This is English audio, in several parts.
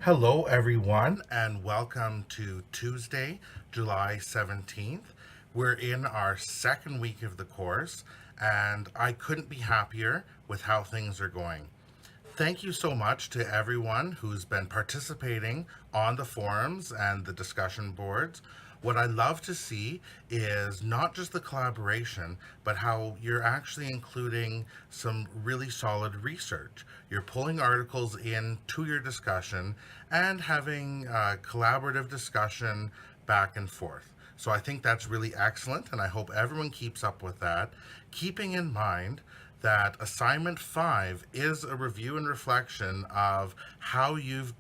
Hello, everyone, and welcome to Tuesday, July 17th. We're in our second week of the course, and I couldn't be happier with how things are going. Thank you so much to everyone who's been participating on the forums and the discussion boards. What I love to see is not just the collaboration, but how you're actually including some really solid research. You're pulling articles into your discussion and having collaborative discussion back and forth. So I think that's really excellent, and I hope everyone keeps up with that, keeping in mind that assignment 5 is a review and reflection of how you've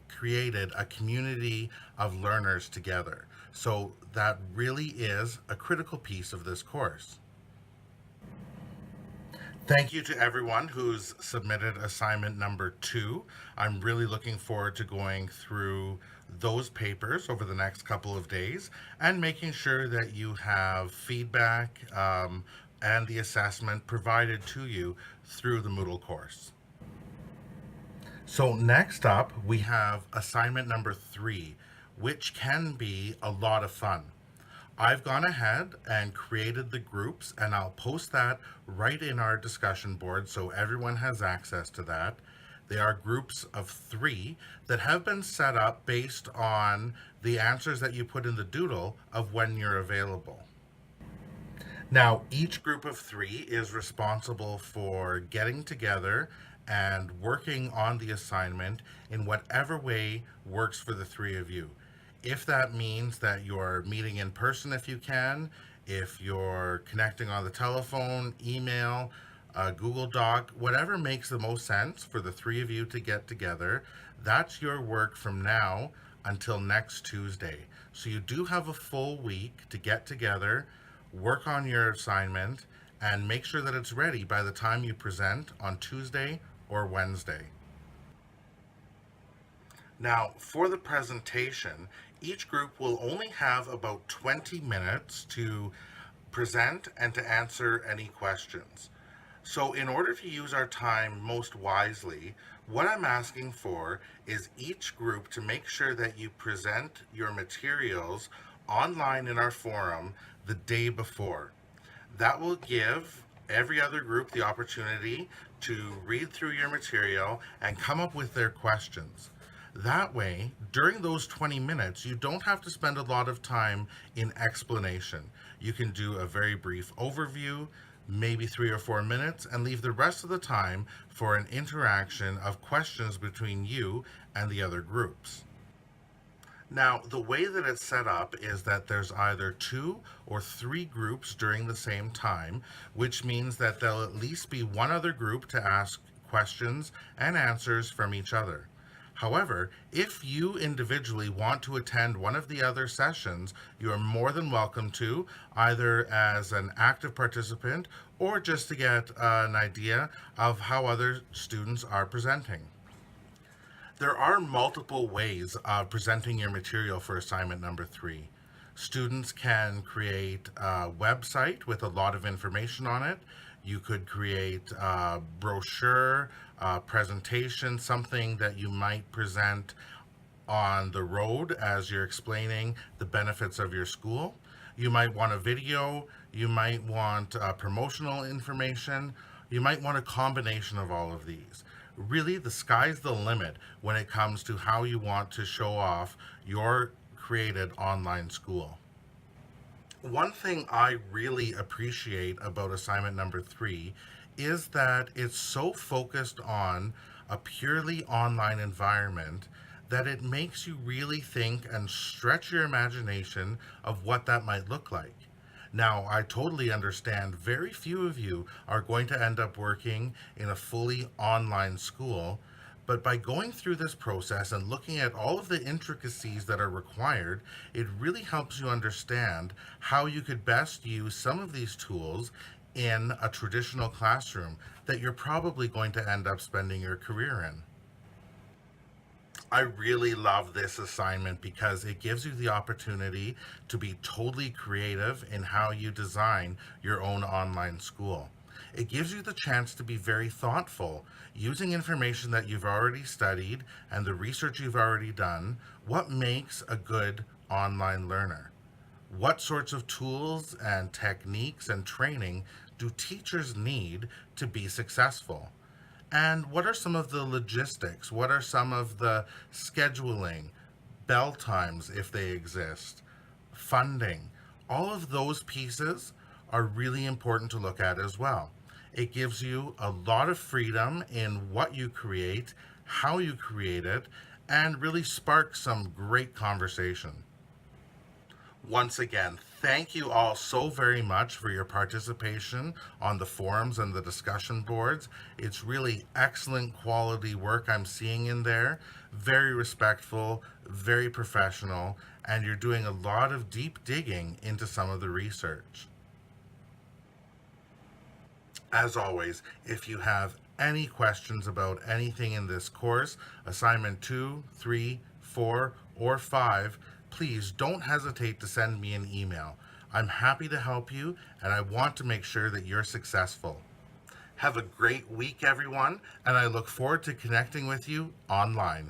created a community of learners together. So that really is a critical piece of this course. Thank you to everyone who's submitted assignment number 2. I'm really looking forward to going through those papers over the next couple of days and making sure that you have feedback and the assessment provided to you through the Moodle course. So next up, we have assignment number 3, which can be a lot of fun. I've gone ahead and created the groups, and I'll post that right in our discussion board so everyone has access to that. They are groups of 3 that have been set up based on the answers that you put in the doodle of when you're available. Now, each group of 3 is responsible for getting together and working on the assignment in whatever way works for the 3 of you. If that means that you're meeting in person if you can, if you're connecting on the telephone, email, Google Doc, whatever makes the most sense for the 3 of you to get together, that's your work from now until next Tuesday. So you do have a full week to get together, work on your assignment, and make sure that it's ready by the time you present on Tuesday or Wednesday. Now, for the presentation, each group will only have about 20 minutes to present and to answer any questions. So in order to use our time most wisely, what I'm asking for is each group to make sure that you present your materials online in our forum the day before. That will give every other group the opportunity to read through your material and come up with their questions. That way, during those 20 minutes, you don't have to spend a lot of time in explanation. You can do a very brief overview, maybe 3 or 4 minutes, and leave the rest of the time for an interaction of questions between you and the other groups. Now, the way that it's set up is that there's either 2 or 3 groups during the same time, which means that there'll at least be one other group to ask questions and answers from each other. However, if you individually want to attend one of the other sessions, you are more than welcome to, either as an active participant or just to get an idea of how other students are presenting. There are multiple ways of presenting your material for assignment number 3. Students can create a website with a lot of information on it. You could create a brochure, a presentation, something that you might present on the road as you're explaining the benefits of your school. You might want a video, you might want promotional information, you might want a combination of all of these. Really, the sky's the limit when it comes to how you want to show off your created online school. One thing I really appreciate about assignment number 3 is that it's so focused on a purely online environment that it makes you really think and stretch your imagination of what that might look like. Now, I totally understand very few of you are going to end up working in a fully online school, but by going through this process and looking at all of the intricacies that are required, it really helps you understand how you could best use some of these tools in a traditional classroom that you're probably going to end up spending your career in. I really love this assignment because it gives you the opportunity to be totally creative in how you design your own online school. It gives you the chance to be very thoughtful, using information that you've already studied and the research you've already done. What makes a good online learner? What sorts of tools and techniques and training do teachers need to be successful? And what are some of the logistics? What are some of the scheduling, bell times if they exist, funding? All of those pieces are really important to look at as well. It gives you a lot of freedom in what you create, how you create it, and really sparks some great conversation. Once again, thank you all so very much for your participation on the forums and the discussion boards. It's really excellent quality work I'm seeing in there. Very respectful, very professional, and you're doing a lot of deep digging into some of the research. As always, if you have any questions about anything in this course, assignment 2, 3, 4, or 5, please don't hesitate to send me an email. I'm happy to help you, and I want to make sure that you're successful. Have a great week, everyone, and I look forward to connecting with you online.